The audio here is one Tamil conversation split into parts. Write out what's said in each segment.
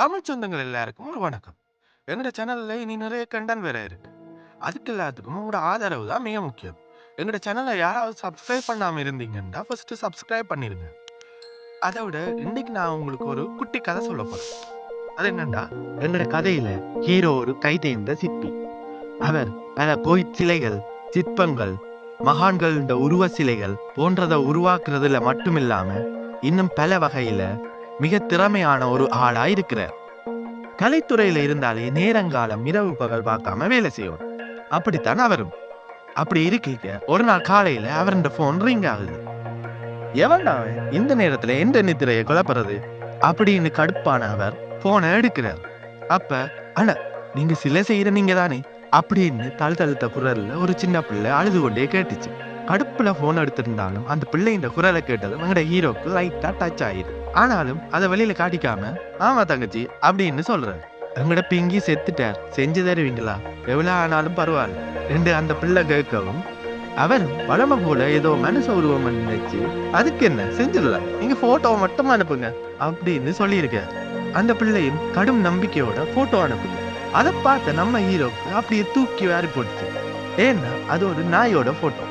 தமிழ் சொந்தங்கள் எல்லாருக்கும் ஒரு வணக்கம். எங்களோட சேனல்ல இனி நிறைய கண்டென்ட் வேற இருக்கு. அதுக்கு எல்லாத்துக்கும் உங்களோட ஆதரவு தான் மிக முக்கியம். எங்களோட சேனலை யாராவது சப்ஸ்கிரைப் பண்ணாம இருந்தீங்கன்னா ஃபர்ஸ்ட் சப்ஸ்கிரைப் பண்ணிருங்க. அதை விட இன்னைக்கு நான் உங்களுக்கு ஒரு குட்டி கதை சொல்ல போறேன். அது என்னன்னா, எங்களோட கதையில ஹீரோ ஒரு கை தேர்ந்த சிற்பி. அவர் பல கோயில் சிலைகள், சிற்பங்கள், மகான்கள் உருவ சிலைகள் போன்றதை உருவாக்குறதுல மட்டுமில்லாம இன்னும் பல வகையில மிக திறமையான ஒரு ஆளா இருக்கிறார். கலைத்துறையில இருந்தாலே நேரங்காலம் இரவு பகல் பார்க்காம வேலை செய்யும். அப்படித்தான் அவரும். அப்படி இருக்க ஒரு நாள் காலையில அவர் போன் ரிங் ஆகுது. எவன்டா அவன் இந்த நேரத்துல எந்த நித்திரையை குழப்பறது அப்படின்னு கடுப்பான அவர் போனை எடுக்கிறார். அப்ப அண்ணா, நீங்க சிலை செய்யற நீங்க தானே அப்படின்னு தழுத்த குரல்ல ஒரு சின்ன பிள்ளை அழுது கொண்டே கேட்டுச்சு. கடுப்புல போன் எடுத்திருந்தாலும் அந்த பிள்ளையின் குரலை கேட்டது எங்கட ஹீரோக்கு லைட்டா டச் ஆயிரு. ஆனாலும் அதை வெளியில காட்டிக்காம ஆமா தங்கச்சி அப்படின்னு சொல்றாரு. எங்கட பிங்கி செத்துட்டார், செஞ்சு தருவீங்களா, எவ்வளவு ஆனாலும் பரவாயில்ல என்று அந்த பிள்ளை கேட்கவும் அவர் வளமை போல ஏதோ மனச உருவம் நினைச்சு அதுக்கு என்ன செஞ்சிடலாம், நீங்க போட்டோவை மட்டும் அனுப்புங்க அப்படின்னு சொல்லியிருக்க. அந்த பிள்ளையும் கடும் நம்பிக்கையோட போட்டோ அனுப்புங்க. அதை பார்த்த நம்ம ஹீரோக்கு அப்படியே தூக்கி வாரி போட்டுச்சு. ஏன்னா அது ஒரு நாயோட போட்டோ.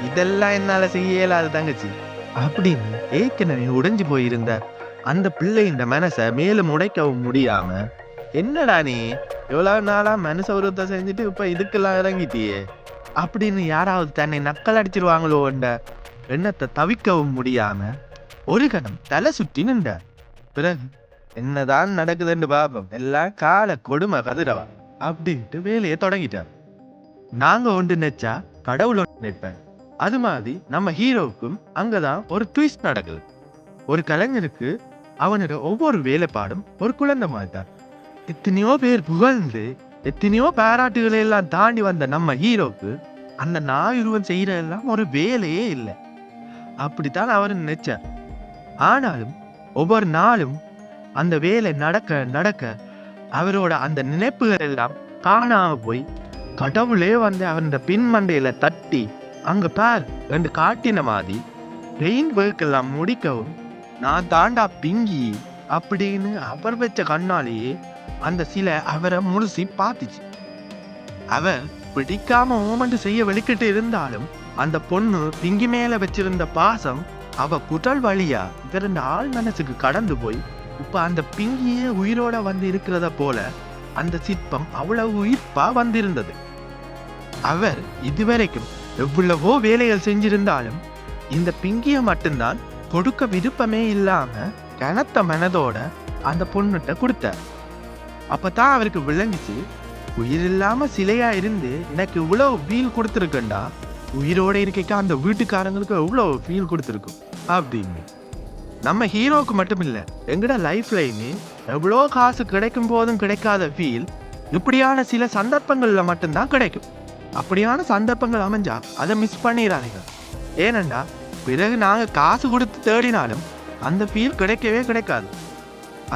இதெல்லாம் என்னால செய்ய இயலாது தங்கச்சி அப்படின்னு ஏற்கனவே உடைஞ்சு போயிருந்த அந்த பிள்ளையின் மனசை மேலும் உடைக்கவும் முடியாம, என்னடா நீ எவ்வளவு நாளா மனச உருவத்தை செஞ்சுட்டு இப்ப இதுக்கெல்லாம் இறங்கிட்டியே அப்படின்னு யாராவது தன்னை நக்கல் அடிச்சிருவாங்களோ என்ற எண்ணத்தை தவிக்கவும் முடியாம ஒரு கணம் தலை சுற்றி நின்றார். பிறகு என்னதான் நடக்குதுன்னு பாப்போம், எல்லாம் கால கொடுமை கதிரவா அப்படின்ட்டு வேலையை தொடங்கிட்டார். நாங்க ஒன்று நினைச்சா கடவுள் ஒன்று நினைப்பேன். அது மாதிரி நம்ம ஹீரோவுக்கும் அங்கதான் ஒரு ட்விஸ்ட் நடக்குது. ஒரு கலைஞருக்கு அவனோட ஒவ்வொரு வேலைப்பாடும் ஒரு குழந்தை மாதிரிதான். எத்தனையோ பேர் புகழ்ந்து எத்தனையோ பாராட்டுகளை எல்லாம் தாண்டி வந்த நம்ம ஹீரோக்கு அந்த நாயுருவன் செய்யற எல்லாம் ஒரு வேலையே இல்லை. அப்படித்தான் அவர் நினைச்சார். ஆனாலும் ஒவ்வொரு நாளும் அந்த வேலை நடக்க நடக்க அவரோட அந்த நினைப்புகள் எல்லாம் காணாம போய் கடவுளே வந்து அவன் பின்மண்டையில தட்டி அங்க பார் என்று காட்டின மாதிரி ரெயின் ஒர்க் எல்லாம் முடிக்கவும் நான் தாண்டா பிங்கி அப்படின்னு அவர் வச்ச கண்ணாலேயே அந்த சிலை அவரை முழுசி பார்த்துச்சு. அவர் பிடிக்காம மூமெண்ட் செய்ய வெளிக்கிட்டு இருந்தாலும் அந்த பொண்ணு பிங்கி மேல வச்சிருந்த பாசம் அவ குடல் வழியா இவரண்ட ஆள் மனசுக்கு கடந்து போய் இப்ப அந்த பிங்கியே உயிரோட வந்து இருக்கிறத போல அந்த சிற்பம் அவ்வளவு உயிர்ப்பா வந்திருந்தது. அவர் இதுவரைக்கும் எவ்வளவோ வேலைகள் செஞ்சிருந்தாலும் இந்த பிங்கிய மட்டும்தான் கொடுக்க விருப்பமே இல்லாம கனத்த மனதோட அந்த பொண்ணுகிட்ட கொடுத்தார். அப்பதான் அவருக்கு விளங்கிச்சு, உயிர் இல்லாம சிலையா இருந்து எனக்கு இவ்வளவு ஃபீல் கொடுத்துருக்கண்டா, உயிரோட இருக்க அந்த வீட்டுக்காரங்களுக்கு எவ்வளவு ஃபீல் கொடுத்துருக்கும் அப்படின்னு. நம்ம ஹீரோக்கு மட்டும் இல்ல, எங்கட லைஃப்லையுமே எவ்வளோ காசு கிடைக்கும் போதும் கிடைக்காத ஃபீல் இப்படியான சில சந்தர்ப்பங்கள்ல மட்டும்தான் கிடைக்கும். அப்படியான சந்தர்ப்பங்கள் அமைஞ்சா அதை மிஸ் பண்ணிடாதீங்க. ஏனண்டா பிறகு நாங்க காசு கொடுத்து தேடினாலும் அந்த ஃபீல் கிடைக்கவே கிடைக்காது.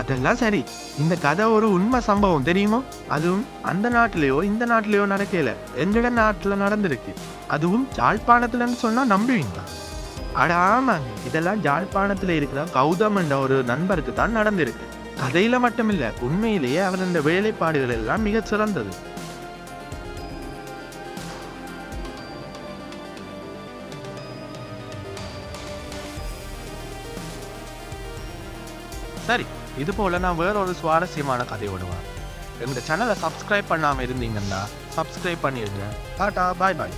அதெல்லாம் சரி, இந்த கதை ஒரு உண்மை சம்பவம் தெரியுமோ? அதுவும் அந்த நாட்டிலேயோ இந்த நாட்டிலேயோ நடக்கல, எங்கட நாட்டுல நடந்திருக்கு. அதுவும் ஜாழ்ப்பாணத்துலன்னு சொன்னா நம்புவீங்களா? அட ஆமாங்க, இதெல்லாம் ஜாழ்ப்பாணத்துல இருக்கிற கௌதம் என்ற ஒரு நண்பருக்கு தான் நடந்திருக்கு. கதையில மட்டுமில்ல, உண்மையிலேயே அவர் இந்த வேலைப்பாடுகள் எல்லாம் மிக சிறந்தது. சரி, இது போல நான் வேற ஒரு சுவாரஸ்யமான கதை விடுவேன். எங்க சேனலை சப்ஸ்கிரைப் பண்ணாம இருந்தீங்கன்னா சப்ஸ்கிரைப் பண்ணிடுங்க. டாடா, பாய் பாய்.